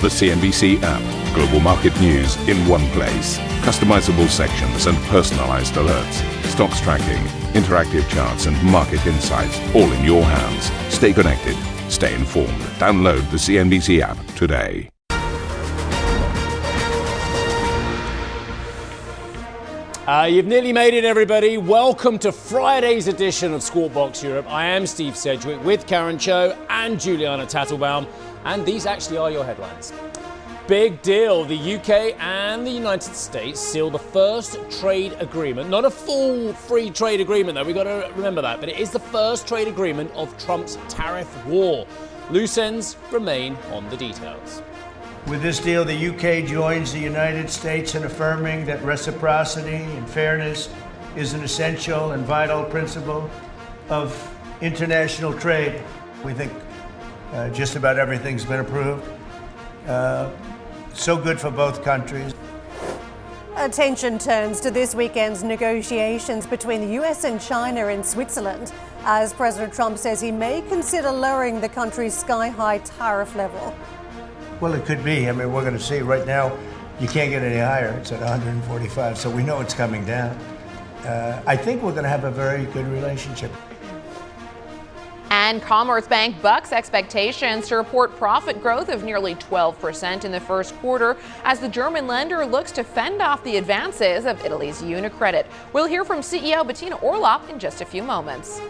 The CNBC app. Global market news in one place. Customizable sections and personalized alerts. Stocks tracking, interactive charts and market insights all in your hands. Stay connected. Stay informed. Download the CNBC app today. You've nearly made it, everybody. Welcome to Friday's edition of Squawk Box Europe. I am Steve Sedgwick with Karen Cho and Juliana Tattelbaum. And these actually are your headlines. Big deal. The UK and the United States seal the first trade agreement. Not a full free trade agreement, though. We've got to remember that. But it is the first trade agreement of Trump's tariff war. Loose ends remain on the details. With this deal, the UK joins the United States in affirming that reciprocity and fairness is an essential and vital principle of international trade. We think just about everything's been approved. So good for both countries. Attention turns to this weekend's negotiations between the US and China in Switzerland, as President Trump says he may consider lowering the country's sky-high tariff level. Well, it could be. I mean, we're going to see. Right now, you can't get any higher. It's at 145, so we know it's coming down. I think we're going to have a very good relationship. And Commerzbank bucks expectations to report profit growth of nearly 12% in the first quarter as the German lender looks to fend off the advances of Italy's Unicredit. We'll hear from CEO Bettina Orlopp in just a few moments.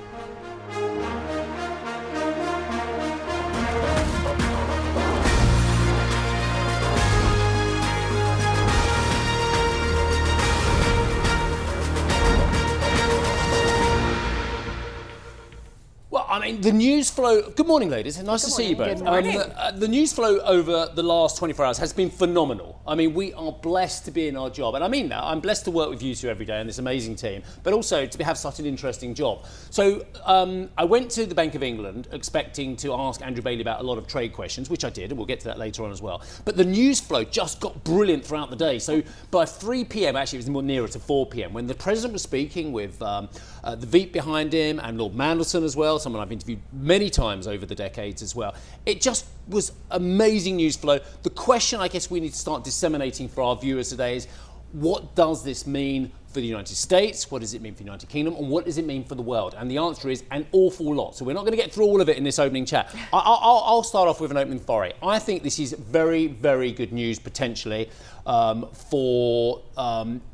I mean, the news flow... Good morning, ladies. Nice to see you both. Good morning. The news flow over the last 24 hours has been phenomenal. I mean, we are blessed to be in our job. And I mean that. I'm blessed to work with you two every day and this amazing team, but also to have such an interesting job. So I went to the Bank of England expecting to ask Andrew Bailey about a lot of trade questions, which I did, and we'll get to that later on as well. But the news flow just got brilliant throughout the day. So by 3 p.m., actually it was more nearer to 4 p.m, when the President was speaking with the Veep behind him and Lord Mandelson as well, someone I've interviewed many times over the decades as well. It just was amazing news flow. The question I guess we need to start disseminating for our viewers today is, what does this mean for the United States? What does it mean for the United Kingdom? And what does it mean for the world? And the answer is an awful lot. So we're not going to get through all of it in this opening chat. I'll start off with an opening foray. I think this is very, very good news potentially for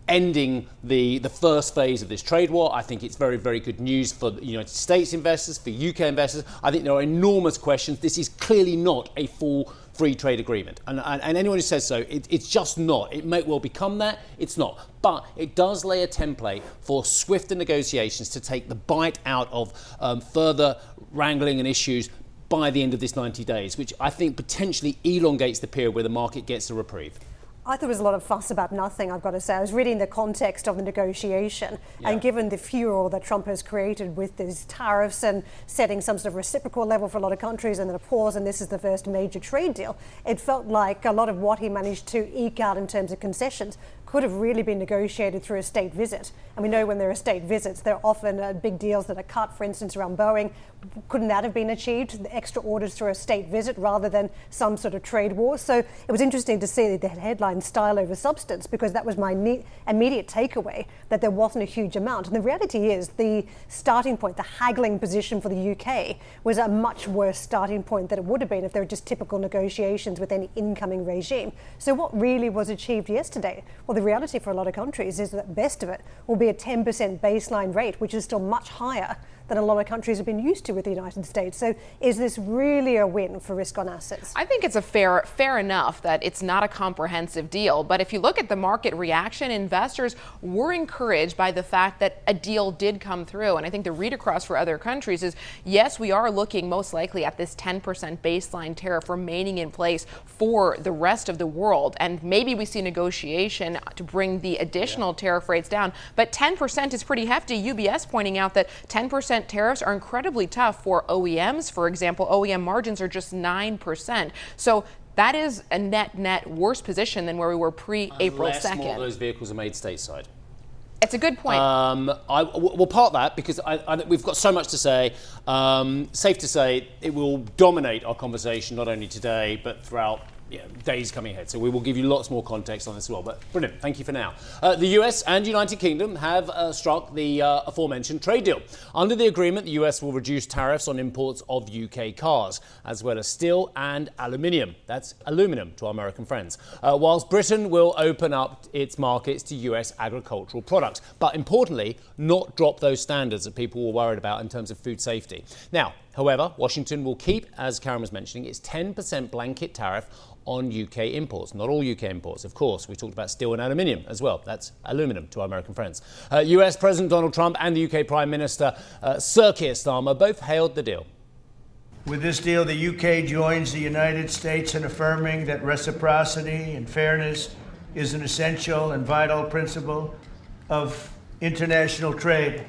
ending the first phase of this trade war. I think it's very, very good news for the United States investors, for UK investors. I think there are enormous questions. This is clearly not a full free trade agreement. And anyone who says so, it's just not. It may well become that. It's not. But it does lay a template for swifter negotiations to take the bite out of further wrangling and issues by the end of this 90 days, which I think potentially elongates the period where the market gets a reprieve. I thought there was a lot of fuss about nothing, I've got to say. I was reading the context of the negotiation, and given the furor that Trump has created with these tariffs and setting some sort of reciprocal level for a lot of countries and then a pause, and this is the first major trade deal, it felt like a lot of what he managed to eke out in terms of concessions could have really been negotiated through a state visit. And we know when there are state visits, there are often big deals that are cut, for instance, around Boeing. Couldn't that have been achieved, the extra orders through a state visit rather than some sort of trade war? So it was interesting to see the headline style over substance, because that was my immediate takeaway, that there wasn't a huge amount. And the reality is the starting point, the haggling position for the UK was a much worse starting point than it would have been if there were just typical negotiations with any incoming regime. So what really was achieved yesterday? Well, the reality for a lot of countries is that best of it will be a 10% baseline rate, which is still much higher than a lot of countries have been used to with the United States. So is this really a win for risk on assets? I think it's a fair enough that it's not a comprehensive deal. But if you look at the market reaction, investors were encouraged by the fact that a deal did come through. And I think the read across for other countries is, yes, we are looking most likely at this 10% baseline tariff remaining in place for the rest of the world. And maybe we see negotiation to bring the additional tariff rates down. But 10% is pretty hefty. UBS pointing out that 10% tariffs are incredibly tough for OEMs. For example, OEM margins are just 9%. So that is a net worse position than where we were pre-April 2nd. Unless more of those vehicles are made stateside. It's a good point. We'll part that because we've got so much to say. Safe to say it will dominate our conversation not only today but throughout days coming ahead. So we will give you lots more context on this as well. But brilliant, thank you for now. The US and United Kingdom have struck the aforementioned trade deal. Under the agreement, the US will reduce tariffs on imports of UK cars, as well as steel and aluminium. That's aluminum to our American friends. Whilst Britain will open up its markets to US agricultural products, but importantly, not drop those standards that people were worried about in terms of food safety. Now, however, Washington will keep, as Karen was mentioning, its 10% blanket tariff on UK imports. Not all UK imports, of course. We talked about steel and aluminium as well. That's aluminum to our American friends. US President Donald Trump and the UK Prime Minister Sir Keir Starmer both hailed the deal. With this deal, the UK joins the United States in affirming that reciprocity and fairness is an essential and vital principle of international trade.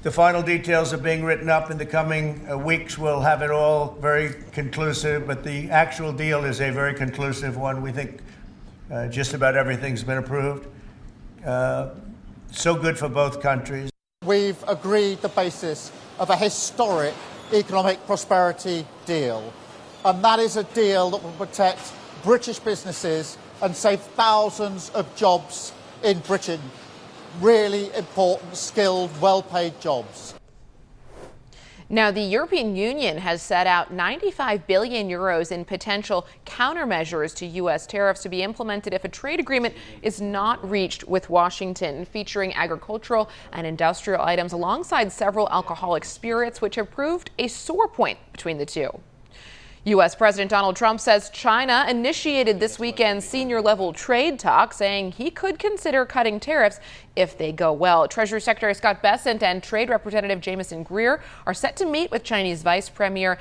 The final details are being written up in the coming weeks. We'll have it all very conclusive, but the actual deal is a very conclusive one. We think just about everything's been approved. So good for both countries. We've agreed the basis of a historic economic prosperity deal, and that is a deal that will protect British businesses and save thousands of jobs in Britain. Really important, skilled, well-paid jobs. Now, the European Union has set out 95 billion euros in potential countermeasures to U.S. tariffs to be implemented if a trade agreement is not reached with Washington, featuring agricultural and industrial items alongside several alcoholic spirits, which have proved a sore point between the two. U.S. President Donald Trump says China initiated this weekend's senior-level trade talk, saying he could consider cutting tariffs if they go well. Treasury Secretary Scott Bessent and Trade Representative Jameson Greer are set to meet with Chinese Vice Premier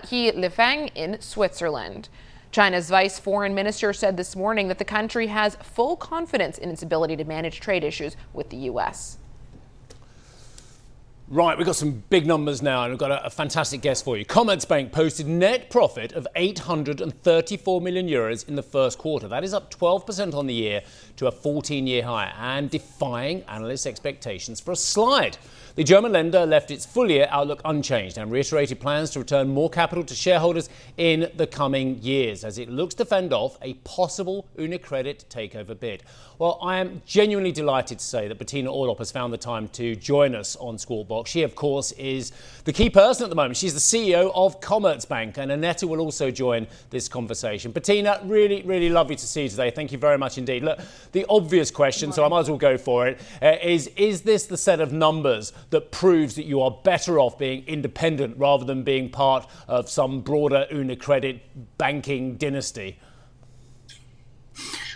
He Lifeng in Switzerland. China's vice foreign minister said this morning that the country has full confidence in its ability to manage trade issues with the U.S. Right, we've got some big numbers now, and we've got a fantastic guest for you. Commerzbank posted net profit of 834 million euros in the first quarter. That is up 12% on the year to a 14-year high and defying analysts' expectations for a slide. The German lender left its full-year outlook unchanged and reiterated plans to return more capital to shareholders in the coming years as it looks to fend off a possible Unicredit takeover bid. Well, I am genuinely delighted to say that Bettina Orlopp has found the time to join us on Squawk Box. She, of course, is the key person at the moment. She's the CEO of Commerzbank, and Annetta will also join this conversation. Bettina, really, really lovely to see you today. Thank you very much indeed. Look, the obvious question, so I might as well go for it, is this the set of numbers that proves that you are better off being independent rather than being part of some broader Unicredit banking dynasty?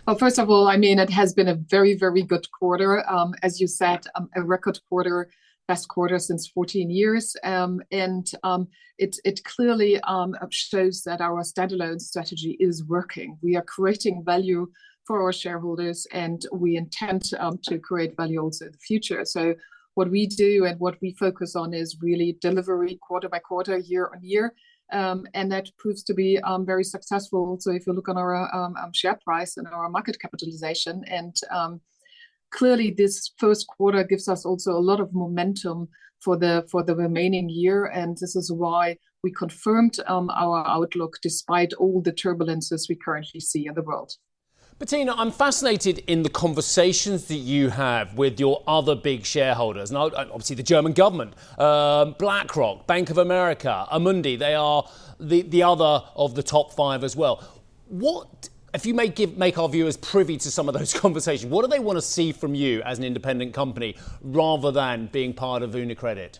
Well, first of all, I mean, it has been a very, very good quarter. As you said, a record quarter, best quarter since 14 years. It clearly shows that our standalone strategy is working. We are creating value for our shareholders, and we intend to create value also in the future. So what we do and what we focus on is really delivery quarter by quarter, year on year. And that proves to be very successful. So if you look on our share price and our market capitalization, and clearly this first quarter gives us also a lot of momentum for the remaining year. And this is why we confirmed our outlook despite all the turbulences we currently see in the world. Bettina, I'm fascinated in the conversations that you have with your other big shareholders. Now, obviously, the German government, BlackRock, Bank of America, Amundi, they are the other of the top five as well. What, if you make our viewers privy to some of those conversations, what do they want to see from you as an independent company rather than being part of Unicredit?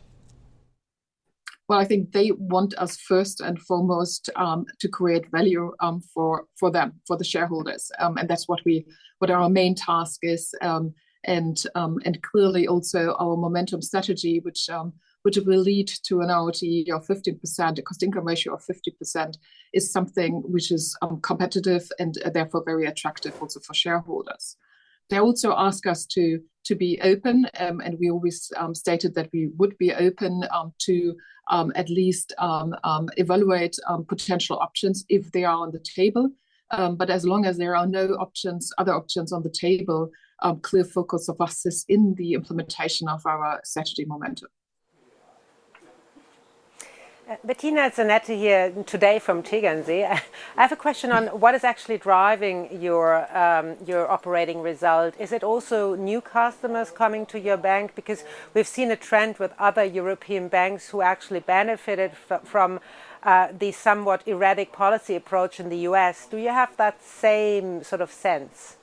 Well, I think they want us first and foremost to create value for them, for the shareholders, and that's what our main task is. And clearly also our momentum strategy, which will lead to an ROTE of 15%, a cost-income ratio of 50%, is something which is competitive and therefore very attractive also for shareholders. They also ask us to be open, and we always stated that we would be open to at least evaluate potential options if they are on the table. But as long as there are no other options on the table, clear focus of us is in the implementation of our strategy momentum. Bettina, it's Annette here today from Tegernsee. I have a question on what is actually driving your operating result. Is it also new customers coming to your bank? Because we've seen a trend with other European banks who actually benefited from the somewhat erratic policy approach in the US. Do you have that same sort of sense?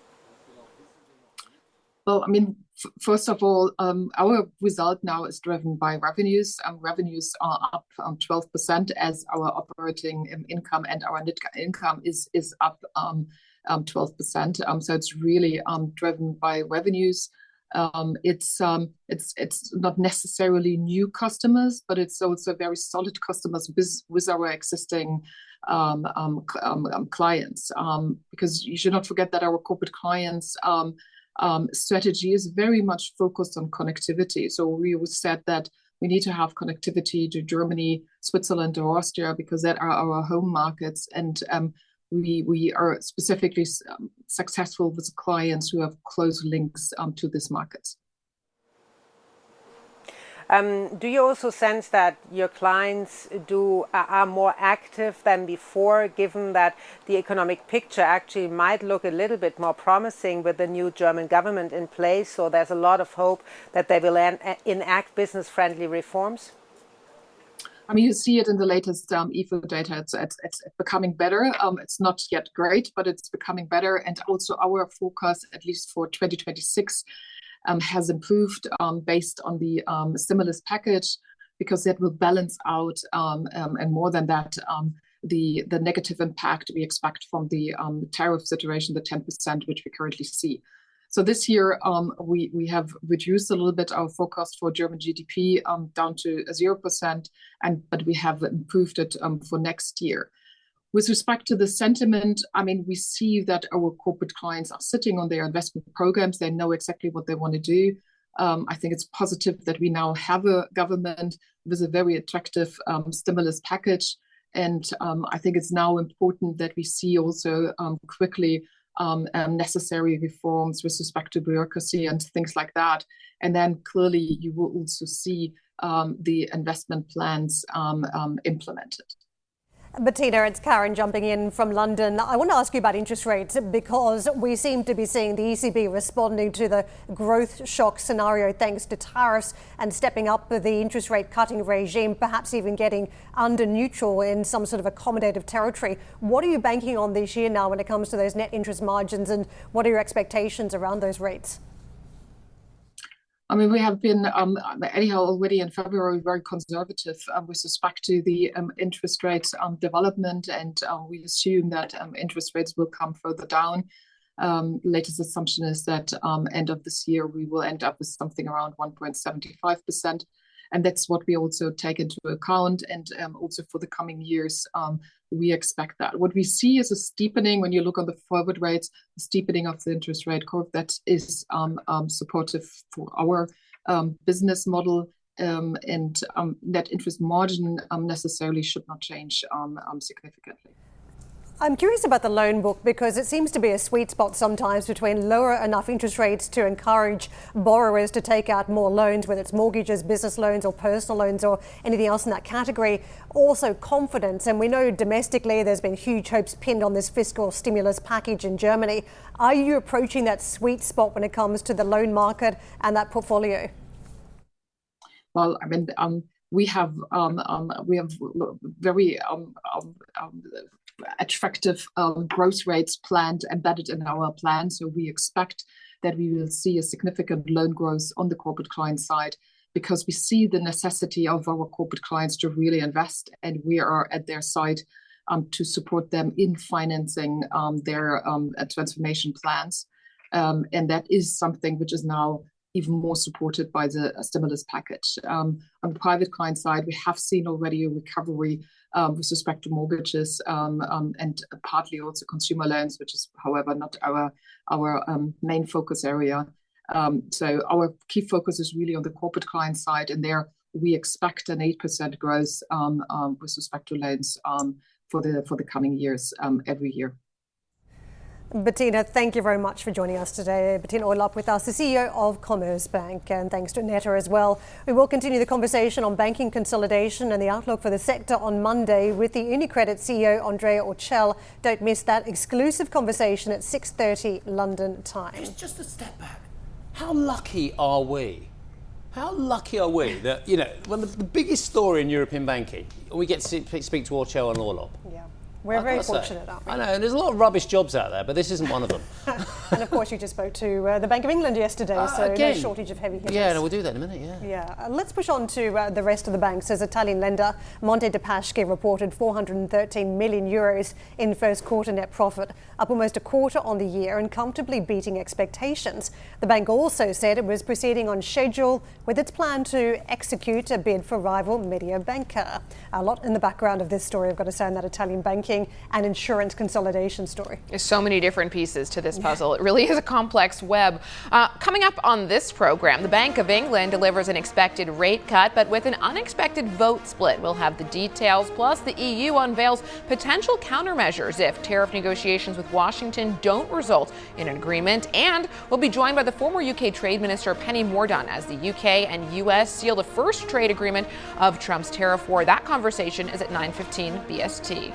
Well, I mean, first of all, our result now is driven by revenues. Revenues are up 12% as our operating income and our net income is up 12%. So it's really driven by revenues. It's not necessarily new customers, but it's also very solid customers with our existing clients. Because you should not forget that our corporate clients strategy is very much focused on connectivity. So we always said that we need to have connectivity to Germany, Switzerland, or Austria because that are our home markets, and we are specifically successful with clients who have close links to these markets. Do you also sense that your clients are more active than before, given that the economic picture actually might look a little bit more promising with the new German government in place? So there's a lot of hope that they will enact business-friendly reforms? I mean, you see it in the latest IFO data. It's becoming better. It's not yet great, but it's becoming better. And also our forecast, at least for 2026, has improved based on the stimulus package, because that will balance out and more than that, the negative impact we expect from the tariff situation, the 10%, which we currently see. So this year, we have reduced a little bit our forecast for German GDP down to 0%, but we have improved it for next year. With respect to the sentiment, I mean, we see that our corporate clients are sitting on their investment programs. They know exactly what they want to do. I think it's positive that we now have a government with a very attractive stimulus package. And I think it's now important that we see also quickly necessary reforms with respect to bureaucracy and things like that. And then clearly you will also see the investment plans implemented. Bettina, it's Karen jumping in from London. I want to ask you about interest rates, because we seem to be seeing the ECB responding to the growth shock scenario thanks to tariffs and stepping up the interest rate cutting regime, perhaps even getting under neutral in some sort of accommodative territory. What are you banking on this year now when it comes to those net interest margins, and what are your expectations around those rates? I mean, we have been, anyhow, already in February, very conservative with respect to the interest rate development, and we assume that interest rates will come further down. Latest assumption is that end of this year, we will end up with something around 1.75%. And that's what we also take into account. And also for the coming years, we expect that. What we see is a steepening, when you look on the forward rates, a steepening of the interest rate curve that is supportive for our business model. And net interest margin necessarily should not change significantly. I'm curious about the loan book, because it seems to be a sweet spot sometimes between lower enough interest rates to encourage borrowers to take out more loans, whether it's mortgages, business loans or personal loans or anything else in that category. Also confidence. And we know domestically there's been huge hopes pinned on this fiscal stimulus package in Germany. Are you approaching that sweet spot when it comes to the loan market and that portfolio? Well, I mean, we have very attractive growth rates planned, embedded in our plan. So we expect that we will see a significant loan growth on the corporate client side, because we see the necessity of our corporate clients to really invest, and we are at their side to support them in financing their transformation plans. And that is something which is now even more supported by the stimulus package. On the private client side, we have seen already a recovery with respect to mortgages and partly also consumer loans, which is, however, not our main focus area. So our key focus is really on the corporate client side, and there we expect an 8% growth with respect to loans for the coming years every year. Bettina, thank you very much for joining us today. Bettina Oilop with us, the CEO of Commerzbank, and thanks to Netta as well. We will continue the conversation on banking consolidation and the outlook for the sector on Monday with the Unicredit CEO, Andrea Orcel. Don't miss that exclusive conversation at 6:30 London time. Just a step back. How lucky are we? How lucky are we that, when the biggest story in European banking, we get to speak to Orcel and Orlop? Yeah. We're very fortunate, aren't we? I know, and there's a lot of rubbish jobs out there, but this isn't one of them. And of course, you just spoke to the Bank of England yesterday, so again, no shortage of heavy hitters. Yeah, no, we'll do that in a minute, yeah. Yeah. Let's push on to the rest of the banks. As Italian lender Monte dei Paschi reported 413 million euros in first quarter net profit, up almost a quarter on the year and comfortably beating expectations. The bank also said it was proceeding on schedule with its plan to execute a bid for rival Mediobanca. A lot in the background of this story, I've got to say, in that Italian banking and insurance consolidation story. There's so many different pieces to this puzzle. It really is a complex web. Coming up on this program, the Bank of England delivers an expected rate cut, but with an unexpected vote split. We'll have the details, plus the EU unveils potential countermeasures if tariff negotiations with Washington don't result in an agreement. And we'll be joined by the former UK Trade Minister Penny Mordaunt as the UK and US seal the first trade agreement of Trump's tariff war. That conversation is at 9:15 BST.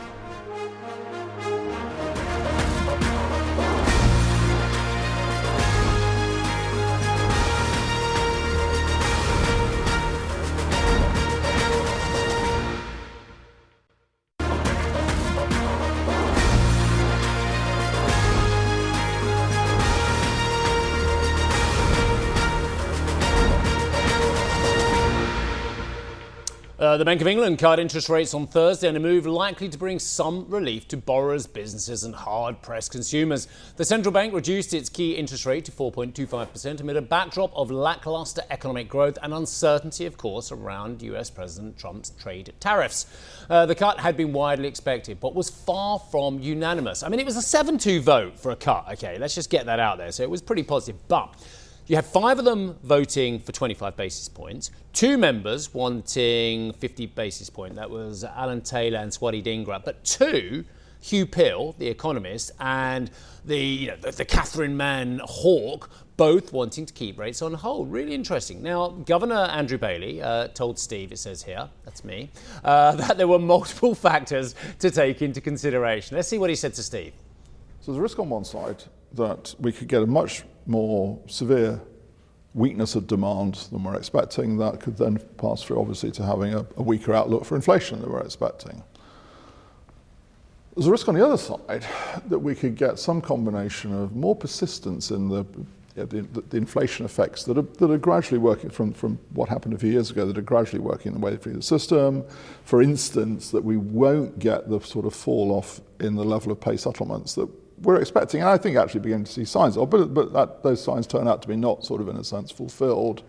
The Bank of England cut interest rates on Thursday in a move likely to bring some relief to borrowers, businesses and hard-pressed consumers. The central bank reduced its key interest rate to 4.25% amid a backdrop of lackluster economic growth and uncertainty, of course, around US President Trump's trade tariffs. The cut had been widely expected, but was far from unanimous. I mean, it was a 7-2 vote for a cut. OK, let's just get that out there. So it was pretty positive. But you had 5 of them voting for 25 basis points, 2 members wanting 50 basis points. That was Alan Taylor and Swati Dhingra. But 2, Hugh Pill, the economist, and the Catherine Mann hawk, both wanting to keep rates on hold. Really interesting. Now, Governor Andrew Bailey told Steve, it says here, that's me, that there were multiple factors to take into consideration. Let's see what he said to Steve. So there's a risk on one side that we could get a much more severe weakness of demand than we're expecting. That could then pass through, obviously, to having a weaker outlook for inflation than we're expecting. There's a risk on the other side that we could get some combination of more persistence in the inflation effects that are gradually working from what happened a few years ago, that are gradually working their way through the system. For instance, that we won't get the sort of fall off in the level of pay settlements that we're expecting, and I think actually beginning to see signs of, but those signs turn out to be not sort of in a sense fulfilled,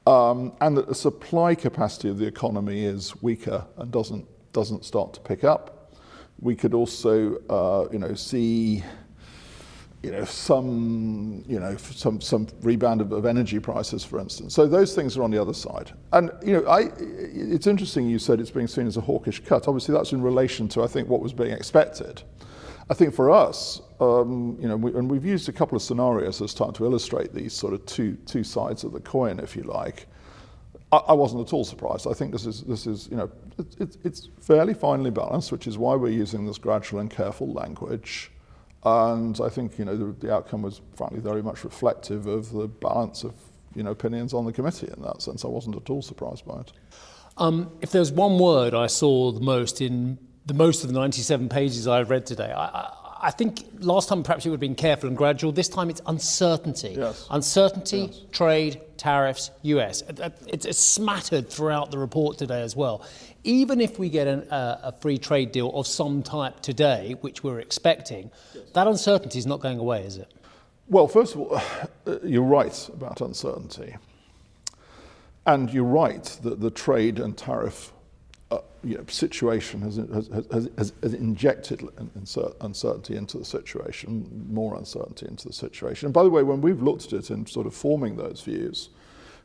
and that the supply capacity of the economy is weaker and doesn't start to pick up. We could also, see, some rebound of energy prices, for instance. So those things are on the other side. And it's interesting you said it's being seen as a hawkish cut. Obviously, that's in relation to I think what was being expected. I think for us, and we've used a couple of scenarios as starting to illustrate these sort of two sides of the coin, if you like. I wasn't at all surprised. I think this is it's fairly finely balanced, which is why we're using this gradual and careful language. And I think the outcome was frankly very much reflective of the balance of opinions on the committee. In that sense, I wasn't at all surprised by it. If there's one word I saw the most in most of the 97 pages I've read today, I think last time perhaps it would have been careful and gradual. This time it's uncertainty. Yes. Uncertainty, yes. Trade, tariffs, US. It's smattered throughout the report today as well. Even if we get a free trade deal of some type today, which we're expecting, that uncertainty is not going away, is it? Well, first of all, you're right about uncertainty. And you're right that the trade and tariff situation has injected uncertainty into the situation, more uncertainty into the situation. And by the way, when we've looked at it in sort of forming those views,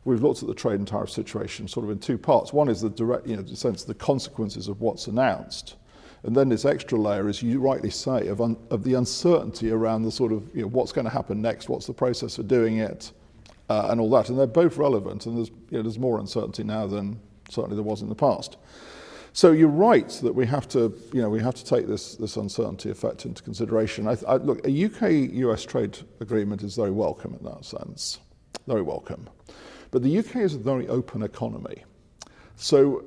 we've looked at the trade and tariff situation sort of in two parts. One is the direct, the sense of the consequences of what's announced, And then this extra layer, as you rightly say, of the uncertainty around the sort of, what's going to happen next, what's the process for doing it, and all that. And they're both relevant, and there's more uncertainty now than certainly there was in the past. So you're right that we have to take this uncertainty effect into consideration. Look, a UK-US trade agreement is very welcome in that sense, very welcome. But the UK is a very open economy. So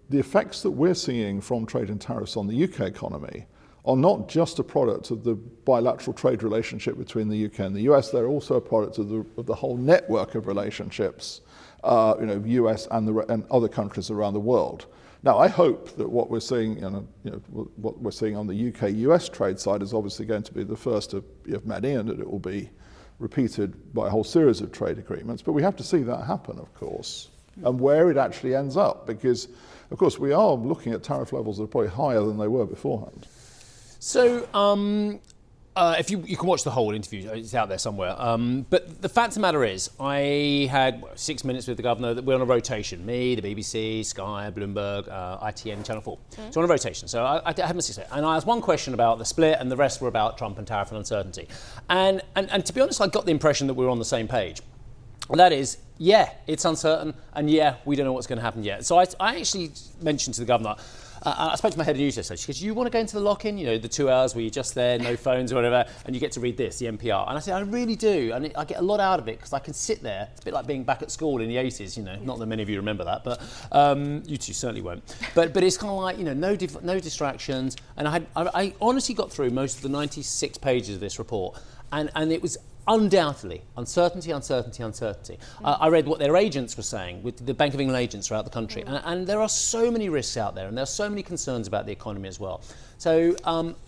the effects that we're seeing from trade and tariffs on the UK economy are not just a product of the bilateral trade relationship between the UK and the US, they're also a product of the whole network of relationships, US and other countries around the world. Now, I hope that what we're seeing, what we're seeing on the UK-US trade side is obviously going to be the first of many, and that it will be repeated by a whole series of trade agreements. But we have to see that happen, of course, and where it actually ends up, because, of course, we are looking at tariff levels that are probably higher than they were beforehand. So, if you can watch the whole interview, it's out there somewhere. But the fact of the matter is, I had 6 minutes with the governor. That we're on a rotation. Me, the BBC, Sky, Bloomberg, ITN, Channel 4. So on a rotation. So I had my 6 minutes, and I asked one question about the split, and the rest were about Trump and tariff and uncertainty. And to be honest, I got the impression that we were on the same page. And that is, yeah, it's uncertain, and yeah, we don't know what's going to happen yet. So I actually mentioned to the governor. I spoke to my head of news yesterday. She goes, you want to go into the lock-in? The 2 hours where you're just there, no phones or whatever, and you get to read this, the NPR. And I said, I really do. And I get a lot out of it because I can sit there. It's a bit like being back at school in the 80s, Not that many of you remember that, but you two certainly won't. But it's kind of like, no distractions. And I honestly got through most of the 96 pages of this report. And it was undoubtedly uncertainty. I read what their agents were saying, with the Bank of England agents throughout the country, and there are so many risks out there, and there are so many concerns about the economy as well. So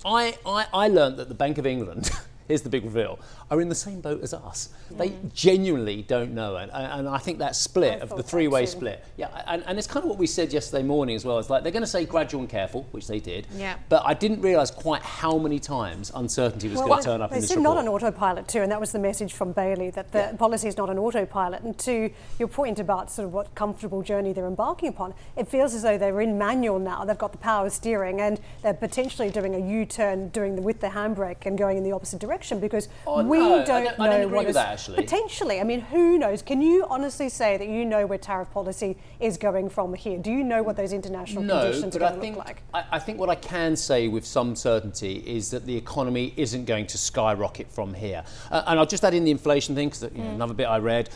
I learned that the Bank of England, here's the big reveal, are in the same boat as us. They genuinely don't know, and I think that split of the three-way split, and it's kind of what we said yesterday morning as well. It's like they're going to say gradual and careful, which they did, but I didn't realise quite how many times uncertainty was going to turn up in this report. It's not an autopilot too, and that was the message from Bailey, that the policy is not an autopilot. And to your point about sort of what comfortable journey they're embarking upon, it feels as though they're in manual now. They've got the power of steering, and they're potentially doing a U-turn, with the handbrake and going in the opposite direction, because we don't know what is potentially. I mean, who knows? Can you honestly say that you know where tariff policy is going from here? Do you know what those international conditions are going to look like? I think what I can say with some certainty is that the economy isn't going to skyrocket from here. And I'll just add in the inflation thing, because another bit I read.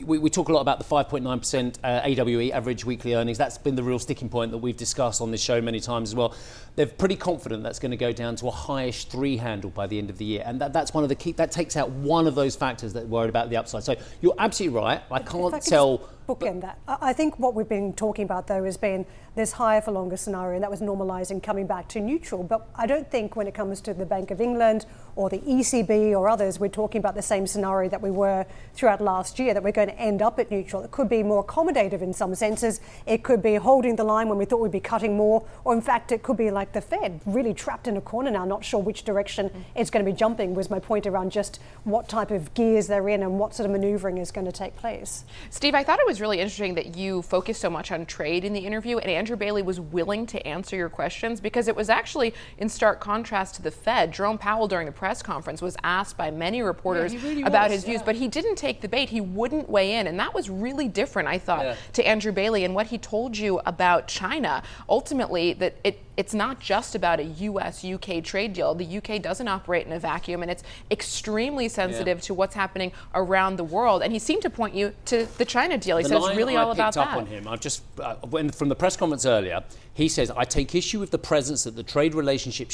We talk a lot about the 5.9% AWE, average weekly earnings. That's been the real sticking point that we've discussed on this show many times as well. They're pretty confident that's going to go down to a highish 3 handle by the end of the year. And that's one of the key, that takes out one of those factors that worried about the upside. So you're absolutely right. I can't tell. Bookend that. I think what we've been talking about, though, has been this higher for longer scenario, and that was normalising, coming back to neutral. But I don't think when it comes to the Bank of England or the ECB or others, we're talking about the same scenario that we were throughout last year, that we're going to end up at neutral. It could be more accommodative in some senses. It could be holding the line when we thought we'd be cutting more, or in fact, it could be like the Fed, really trapped in a corner now, not sure which direction it's going to be jumping, was my point around just what type of gears they're in and what sort of manoeuvring is going to take place. Steve, I thought it was really interesting that you focused so much on trade in the interview, and Andrew Bailey was willing to answer your questions, because it was actually in stark contrast to the Fed. Jerome Powell, during the press conference, was asked by many reporters about his views, but he didn't take the bait. He wouldn't weigh in, and that was really different, I thought, to Andrew Bailey and what he told you about China. Ultimately, that it's not just about a US-UK trade deal. The UK doesn't operate in a vacuum, and it's extremely sensitive to what's happening around the world. And he seemed to point you to the China deal. He said it's really all about that. I picked up on him. I've just from the press conference earlier, he says, I take issue with the presence that the trade relationship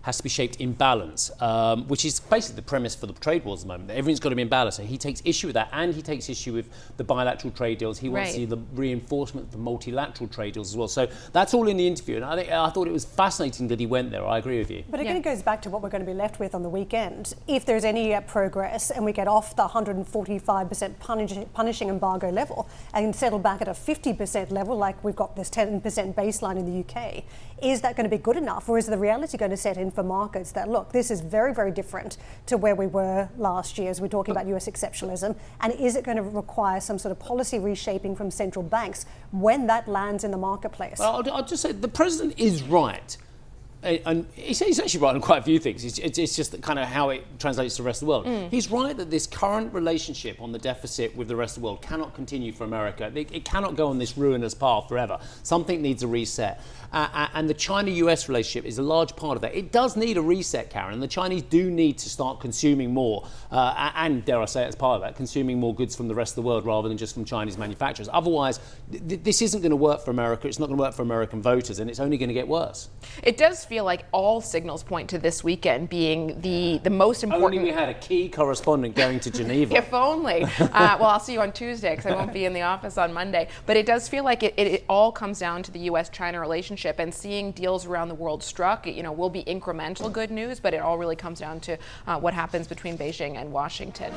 has to be shaped in balance, which is basically the premise for the trade wars at the moment. Everything's got to be in balance. So he takes issue with that, and he takes issue with the bilateral trade deals. He wants to see the reinforcement of the multilateral trade deals as well. So that's all in the interview, and I thought it was fascinating that he went there. I agree with you. But again, it goes back to what we're going to be left with on the weekend. If there's any progress and we get off the 145% punishing embargo level and settle back at a 50% level, like we've got this 10% baseline in the UK, is that going to be good enough, or is the reality going to set in for markets that, look, this is very, very different to where we were last year as we're talking about US exceptionalism, and is it going to require some sort of policy reshaping from central banks when that lands in the marketplace? Well, I'll just say the president is right. and he's actually right on quite a few things. It's just kind of how it translates to the rest of the world. He's right that this current relationship on the deficit with the rest of the world cannot continue for America. It cannot go on this ruinous path forever. Something needs a reset. And the China-US relationship is a large part of that. It does need a reset, Karen. The Chinese do need to start consuming more, and dare I say it, as part of that, consuming more goods from the rest of the world rather than just from Chinese manufacturers. Otherwise, this isn't going to work for America. It's not going to work for American voters, and it's only going to get worse. It does feel like all signals point to this weekend being the most important. Only we had a key correspondent going to Geneva. If only. Well, I'll see you on Tuesday because I won't be in the office on Monday. But it does feel like it all comes down to the U.S.-China relationship, and seeing deals around the world struck, will be incremental good news, but it all really comes down to what happens between Beijing and Washington.